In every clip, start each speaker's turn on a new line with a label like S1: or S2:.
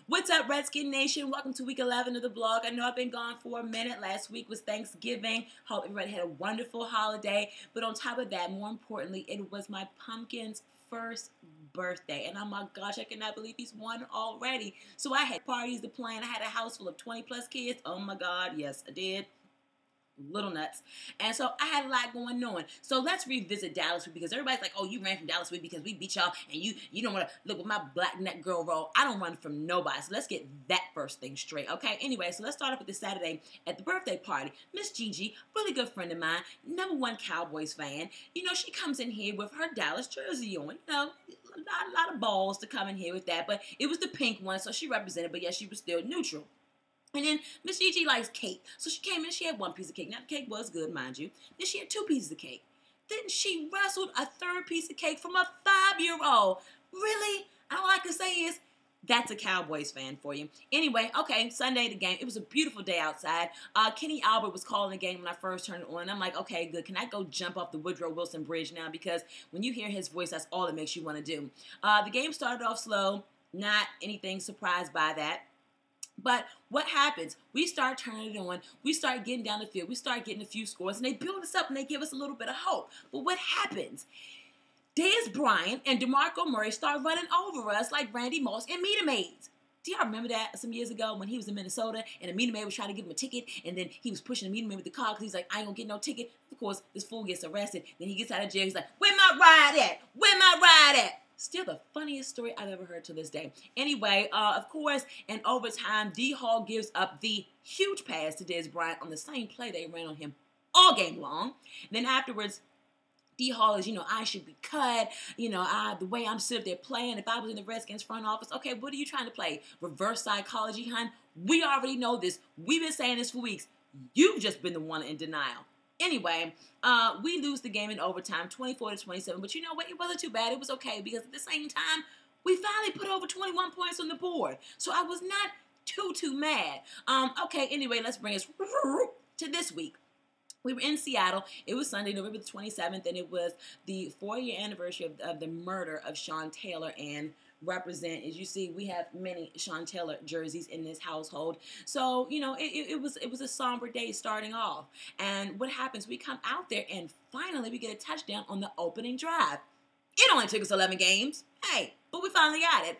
S1: What's up, Redskin Nation? Welcome to week 11 of the blog. I know I've been gone for a minute. Last week was Thanksgiving. Hope everybody had a wonderful holiday. But on top of that, more importantly, it was my pumpkin's first birthday. And oh my gosh, I cannot believe he's one already. So I had parties to plan. I had a house full of 20 plus kids. Oh my God, yes, I did. Little nuts. And so I had a lot going on. So let's revisit Dallas Week, because everybody's like, oh, you ran from Dallas Week because we beat y'all and you don't want to look with my black neck girl roll. I don't run from nobody. So let's get that first thing straight. Okay. Anyway, so let's start off with this Saturday at the birthday party. Miss Gigi, really good friend of mine, #1 Cowboys fan. You know, she comes in here with her Dallas jersey on. You know, a lot of balls to come in here with that, but it was the pink one, so she represented, but yes, she was still neutral. And then Miss Gigi likes cake. So she came in, she had one piece of cake. Now, the cake was good, mind you. Then she had 2 pieces of cake. Then she wrestled a 3rd piece of cake from a 5-year-old. Really? All I can say is, that's a Cowboys fan for you. Anyway, okay, Sunday, the game. It was a beautiful day outside. Kenny Albert was calling the game when I first turned it on. I'm like, okay, good. Can I go jump off the Woodrow Wilson Bridge now? Because when you hear his voice, that's all it makes you want to do. The game started off slow. Not anything surprised by that. But what happens? We start turning it on. We start getting down the field. We start getting a few scores, and they build us up, and they give us a little bit of hope. But what happens? Dez Bryant and DeMarco Murray start running over us like Randy Moss and Meter Maids. Do y'all remember that some years ago when he was in Minnesota and the Meter Maid was trying to give him a ticket, and then he was pushing the Meter Maid with the car because he's like, I ain't gonna get no ticket. Of course, this fool gets arrested. Then he gets out of jail. He's like, where my ride at? Where my ride at? Still the funniest story I've ever heard to this day. Anyway, of course, in overtime, D-Hall gives up the huge pass to Dez Bryant on the same play they ran on him all game long. And then afterwards, D-Hall is, I should be cut. The way I'm sitting there playing, if I was in the Redskins front office, okay, what are you trying to play? Reverse psychology, hun? We already know this. We've been saying this for weeks. You've just been the one in denial. Anyway, we lose the game in overtime, 24-27. But you know what? It wasn't too bad. It was okay because at the same time, we finally put over 21 points on the board. So I was not too mad. Okay, anyway, let's bring us to this week. We were in Seattle. It was Sunday, November the 27th, and it was the 4-year anniversary of the murder of Sean Taylor. And represent, as you see, we have many Sean Taylor jerseys in this household. So, it was a somber day starting off. And what happens? We come out there and finally we get a touchdown on the opening drive. It only took us 11 games. Hey, but we finally got it.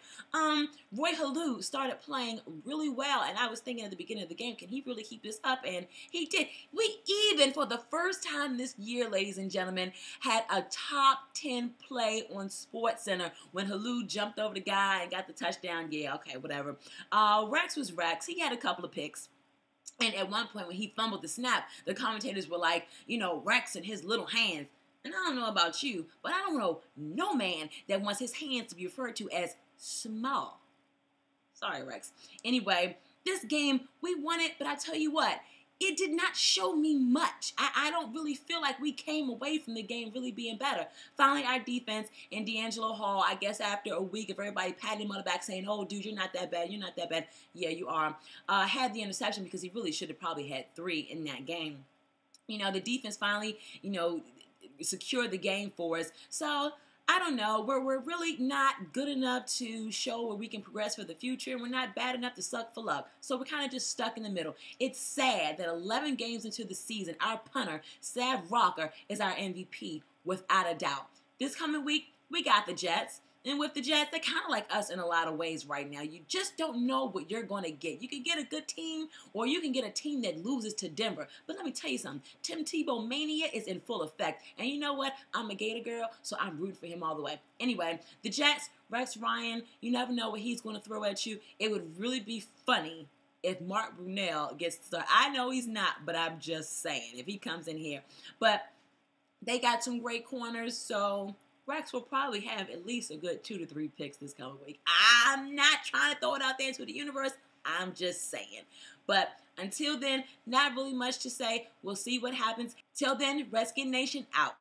S1: Roy Halou started playing really well, and I was thinking at the beginning of the game, can he really keep this up? And he did. We even, for the first time this year, ladies and gentlemen, had a top 10 play on SportsCenter when Halou jumped over the guy and got the touchdown. Yeah, okay, whatever. Rex was Rex. He had a couple of picks. And at one point when he fumbled the snap, the commentators were like, Rex and his little hands. And I don't know about you, but I don't know no man that wants his hands to be referred to as small. Sorry, Rex. Anyway, this game, we won it, but I tell you what, it did not show me much. I don't really feel like we came away from the game really being better. Finally, our defense and D'Angelo Hall, I guess after a week of everybody patting him on the back saying, oh, dude, you're not that bad, you're not that bad. Yeah, you are. Had the interception because he really should have probably had 3 in that game. The defense finally, secure the game for us. So I don't know. We're really not good enough to show where we can progress for the future. We're not bad enough to suck for luck. So we're kind of just stuck in the middle. It's sad that 11 games into the season, our punter, Sav Rocker, is our MVP without a doubt. This coming week, we got the Jets. And with the Jets, they're kind of like us in a lot of ways right now. You just don't know what you're going to get. You can get a good team, or you can get a team that loses to Denver. But let me tell you something. Tim Tebow mania is in full effect. And you know what? I'm a Gator girl, so I'm rooting for him all the way. Anyway, the Jets, Rex Ryan, you never know what he's going to throw at you. It would really be funny if Mark Brunell gets started. I know he's not, but I'm just saying, if he comes in here. But they got some great corners, so Rex will probably have at least a good 2 to 3 picks this coming week. I'm not trying to throw it out there into the universe. I'm just saying. But until then, not really much to say. We'll see what happens. Till then, Redskin Nation out.